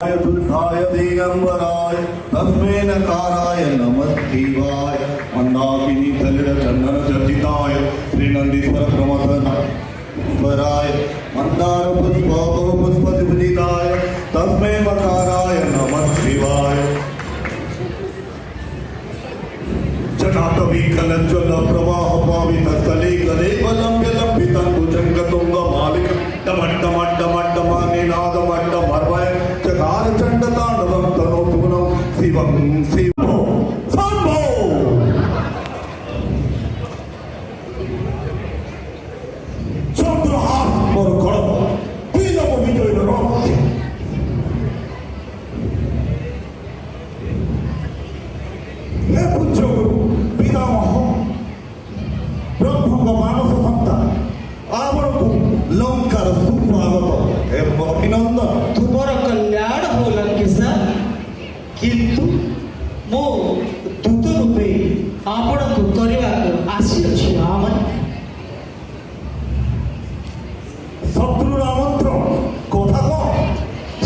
बुद्धाय दिगंबराय तस्मै नकाराय नमः शिवाय मंदाकिनी कलिर चंदन चर्चिताय श्रीनंदीश्वर प्रमथनाय मंदार पुष्प पुष्पतिपूजिताय तस्मै मकाराय नमः शिवाय जटाटवी कलज्वल प्रवाह पावित कले कले लंब्य लंबितं भुजंगतुंग मालिक टमट्टमट्टमट्टम निनादमट्टमर्वय चकार चंड तांडवं तनोतुनं शिवं शिवो शंभो चंद्रहास मोरकड़ बीजम विजय रक्ति हे पूज्य गुरु पितामह ब्रह्म मानस सन्तान आपको लंकार सुस्वागत एवं अभिनंदन तुमर कल्याण हो लंकेशा किंतु मो दूत रूपे आपण को करबा को आसी अछि आमन शत्रुर आमंत्रण कथा को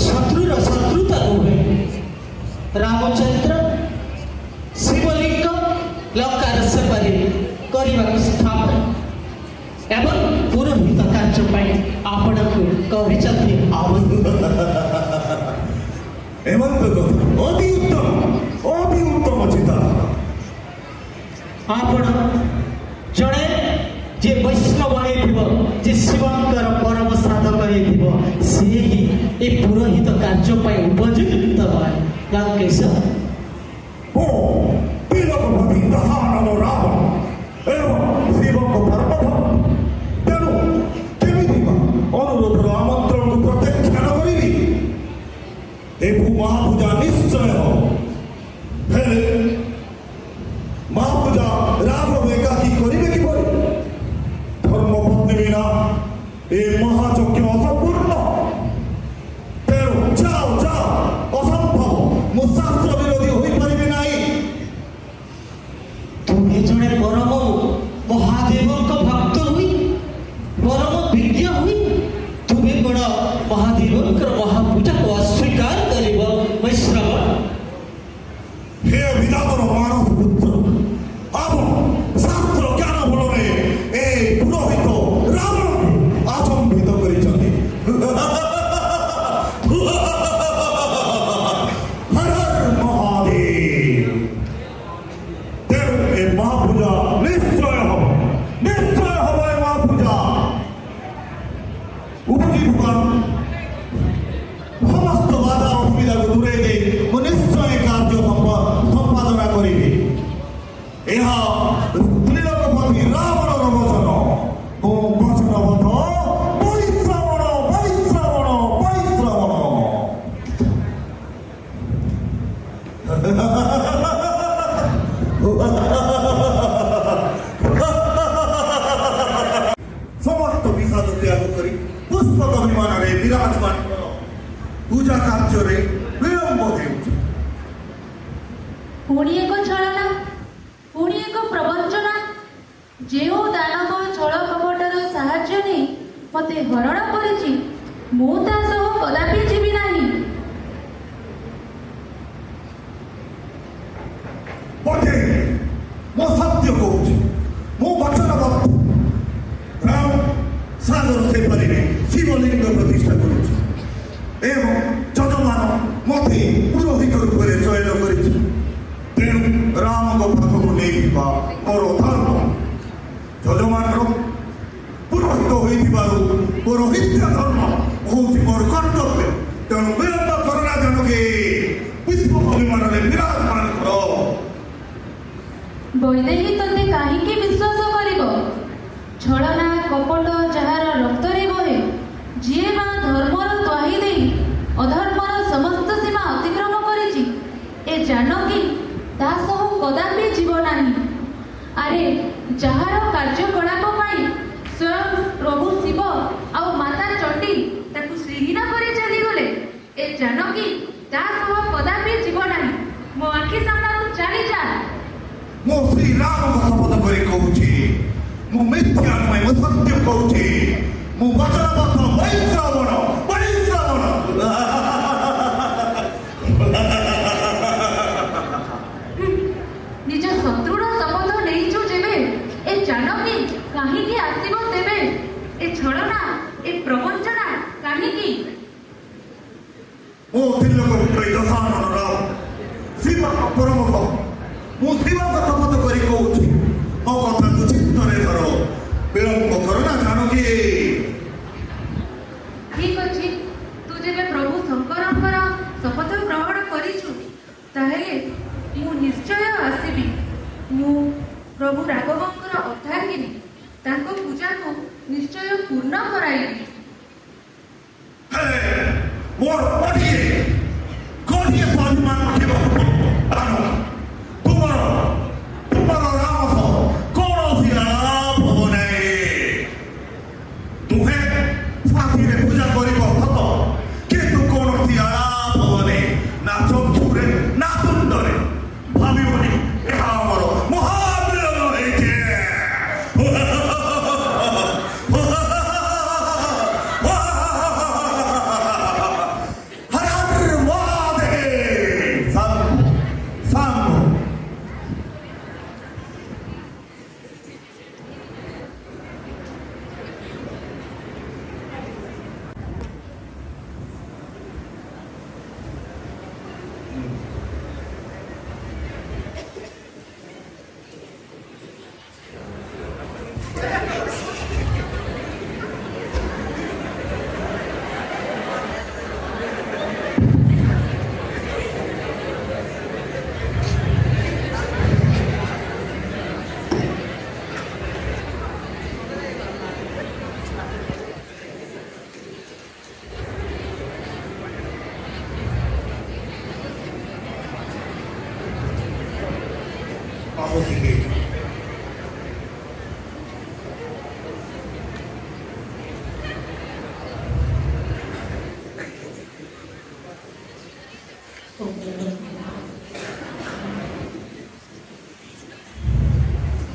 शत्रुर शत्रुता नुहे रामचंद्र शिवलिंग लंकार सेपरी करबा को स्थापना एवं पुरोहित कार्य पाई आपण को कहिचथि आमन हेमंत अति उत्तम चिता आपण जड़े जे वैष्णव हेथिब जे शिवंकर परम साधक हेथिब से ही ए पुरोहित कार्य पाई उपयुक्त होय लंकेश ओ पिलकपति दहानन रावण एवं शिवक धर्मभक्त तेणु केमिति अनुरोधर आमंत्रण को प्रत्याख्यान करिबि ए महापूजा निश्चय हो हेले महापूजा राघव एकाकी करिबे कि करे धर्मपत्नी बिना ए महायज्ञ असंपूर्ण तेणु जाओ असंभव मो शास्त्र विरोधी होई परिबे नाही तुम्हें जड़े परम महादेव भक्त हुई परम विज्ञ हुई तुम्हें बड़ा महादेव महापूजा को अस्वीकार करिब वैष्णव हे विधातर मानस पुत्र अब शास्त्र ज्ञान बलरे ए पुरोहित रावण आचंबित करिछथि हर हर महादेव तेणु ए महापूजा निश्चय हब ए महापूजा उपजीविका समस्त बाधा असुविधा को दूरे दे निश्चय कार्य संपादना करिबे ଏହା ତ୍ରିଲୋକପତି ରାବଣର ବଚନ ଓ ବଚନବଦ୍ଧ ପରିଶ୍ରବଣ ସମସ୍ତ ବିଷାଦ ତ୍ୟାଗ କରି ପୁଷ୍ପକ ବିମାନରେ ବିରାଜମାନ କର ପୂଜା କାର୍ଯ୍ୟରେ ବିଳମ୍ବ ହେଉଛି पुणी एक छलना पुणी एक प्रवंचना जो दानव छल कपटर साहाय्य नहीं मते हरण करिछि मु ता सह कदापि जीवी नाही पठे मो सत्य कहूछि मो वचन राम सागर से परिवे शिवलिंग प्रतिष्ठा करुछि एवं जजमान मते पुरोहित रूपे चयन करिछि तेणु राम को पाखक नहीं मोर धर्म जजमान पुरोहित पुरोहित धर्म हूँ मोर कर्तव्य तेणु विलंब करना जनके पुष्प विमान विराजमान कर वैदेही तते काहीकि विश्वास करिब छलना कपट जहार रक्तरे बहे जिए बा धर्मर द्वाही देई अधर्मर समस्त सीमा अतिक्रम करिछि ए जानकी ता सह कदापि जीव नाही अरे जहार कार्यकलाप पाई स्वयं प्रभु शिव आउ माता चंडी ताकू श्रीहीन करे चली गले ए जानकी ता सह कदापि जीव नाही मो आखि सामना चली जा मो श्री राम शपथ करी कहूछि मो मिथ्या नुहे मो सत्य कहूछि मो वचनबद्ध वैश्रवण ମୋ ତିଲକ ଦଶାନନ ରାମ ଶିବଙ୍କ ପରମ ଭକ୍ତ। ମୁଁ ଶିବଙ୍କ ଶପଥ କରି କହୁଛି ମୋ କଥାକୁ ଚିତ୍ତରେ ଧର, ବିଳମ୍ବ କର ନା ଜାନକୀ। ଠିକ ଅଛି, ତୁ ଯେବେ ପ୍ରଭୁ ଶଙ୍କରଙ୍କର ଶପଥ ଗ୍ରହଣ କରିଛୁ ତାହେଲେ ମୁଁ ନିଶ୍ଚୟ ଆସିବି। ମୁଁ ପ୍ରଭୁ ରାଘବଙ୍କର ଅର୍ଦ୍ଧାଙ୍ଗିନୀ, ତାଙ୍କ ପୂଜାକୁ ନିଶ୍ଚୟ ପୂର୍ଣ୍ଣ କରାଇବି। ମୋର ଗୋଟିଏ ସ୍ୱାଭିମାନ ଥିବାକୁ ପଡ଼ିବ। ତୁମର ରାମ ସହ କୌଣସି ଆଳାପ ହବ ନାହିଁ। ତୁମେ ସାଥିରେ ପୂଜା କରିବ ସତ, କିନ୍ତୁ କୌଣସି ଆଳାପ ହବ ନାହିଁ। ନା ଚକ୍ଷୁରେ ନା ତୁଣ୍ଡରେ। ଭାବିବନି ଏହା ଆମର ମହାମିଳନ ହେଇଛି।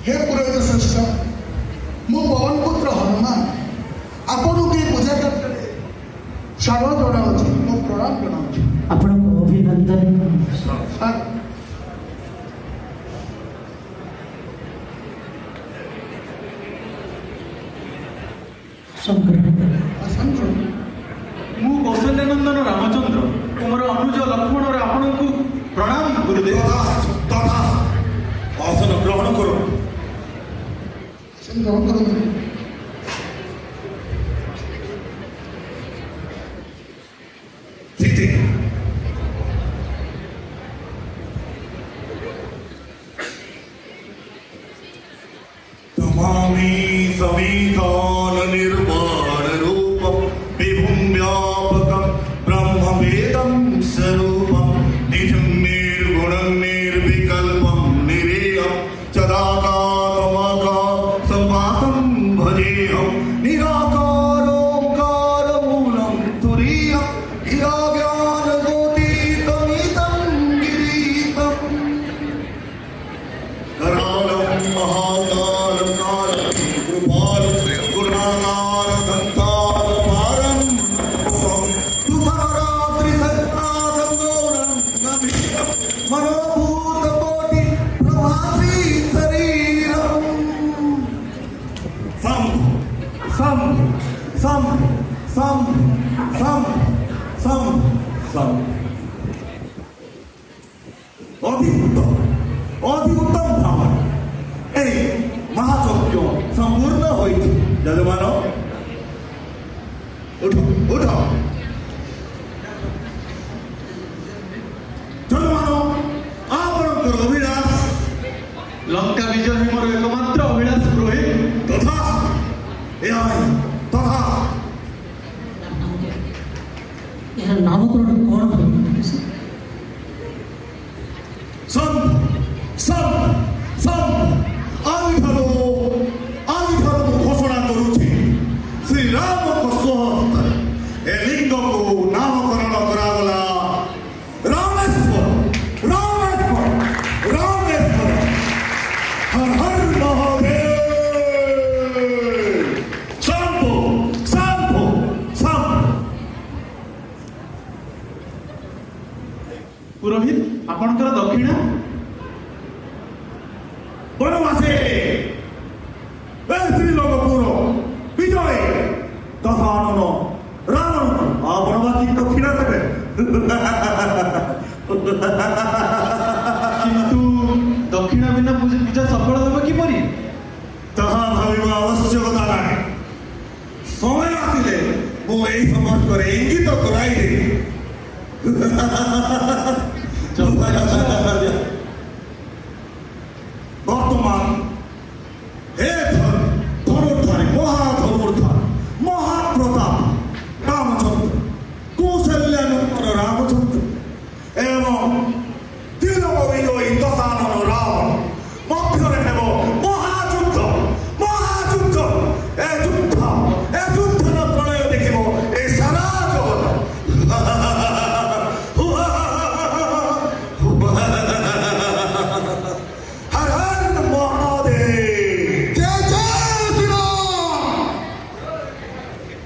हे पुरोहित श्रेष्ठ, ମୁଁ ପବନ ପୁତ୍ର ହନୁମାନ ଆପଣଙ୍କୁ ଏ ପୂଜା କ୍ଷେତ୍ରରେ ସ୍ୱାଗତ ଜଣାଉଛି, ମୁଁ ପ୍ରଣାମ ଜଣାଉଛି। ଆପଣଙ୍କୁ ଅଭିନନ୍ଦନ। ସାର୍, ଆସନ୍ତୁ। ମୁଁ କୌଶଲ୍ୟାନନ୍ଦନ ରାମଚନ୍ଦ୍ର, ମୋର ଅନୁଜ ଲକ୍ଷ୍ମଣର ଆପଣଙ୍କୁ ପ୍ରଣାମ ଗୁରୁଦେବ। ଆସନ ଗ୍ରହଣ କର। ଆସନ ଗ୍ରହଣ କରନ୍ତୁ। Titi. तमामी समीकान निर्वाण रूपम विभुम व्यापकम ब्रह्म वेदम स्वरूपम निजं निर्गुणं निर्विकल्पं निरेयं सदाकातमाका संवासं भजेयं निराकारोऽकारमूलं तुरीयं गिराज्ञानगोतीतमितं गिरीतं करालं महाकालं कालं कृपालं गुणाकारं दन्तारं तुषारात्रिसत्तादं गौरं नमीतं मनोभूतकोटि प्रभात्री शरीरम् सम सम सम सम सम सम सम অতি উত্তম ভাবনা এই মহাযজ্ঞ সম্পূর্ণ হয়েছে। যজমান উঠ উঠ। যজমান ଆପଣଙ୍କର ଅଭିଳାଷ ଲଙ୍କା ବିଜୟ ହିଁ ମୋର ଏକମାତ୍ର ଅଭିଳାଷ ପୁରୋହିତ। ତଥା ଏହା ତଥା ଏହାର ନାମକରଣ କ'ଣ ହେବ? ସମ୍ ସମ୍ ସମ୍ ଆଜିଠାରୁ ମୁଁ ଘୋଷଣା କରୁଛି ଶ୍ରୀରାମଙ୍କ ସ୍ୱହସ୍ତରେ ଏ ଲିଙ୍ଗକୁ ନାମକରଣ କରାଗଲା ରାମେଶ୍ୱର ରାମେଶ୍ୱର ରାମେଶ୍ୱର। ହର ହର ମହାଦେବ। ଶମ୍ଭୁ ଶମ୍ଭୁ ଶମ୍ଭୁ। ପୁରୋହିତ, ଆପଣଙ୍କର ଦକ୍ଷିଣା? ବନବାସେ ଏ ଶ୍ରୀଲୋକପୁର ବିଜୟ ଦଶାନନ ରାବଣ ବନବାସୀ ଦକ୍ଷିଣା ଦେବେ। কিন্তু দক্ষিণা বিନା ପୂଜା ସଫଳ ହେବ କିପରି? ତାହା ଭାବିବା ଆବଶ୍ୟକତା ନାହିଁ। ସମୟ ଆସିଲେ ମୁଁ ଏହି ସମସ୍ତରେ ଇଙ୍ଗିତ କରାଇଦେବି। ବର୍ତ୍ତମାନ ହେ ଧনুର୍ଧାରୀ ମହାଧନୁର୍ଧାରୀ ମହାପ୍ରତାପ ରାମଚନ୍ଦ୍ର, କୌଶଲ୍ୟାନଙ୍କର ରାମଚନ୍ଦ୍ର ଏବଂ ତିଳକ ବିଜୟୀ ଦଶାନନ ରାବଣ ମଧ୍ୟରେ ହେବ ମହାଯୁଦ୍ଧ। ମହାଯୁଦ୍ଧ, ଏ ଯୁଦ୍ଧର ପ୍ରଳୟ ଦେଖିବ ଏ ସାରା ଜଗତ। हर हर महादेव। जय जय श्री राम,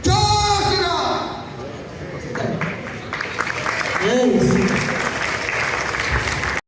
जय श्री राम। जय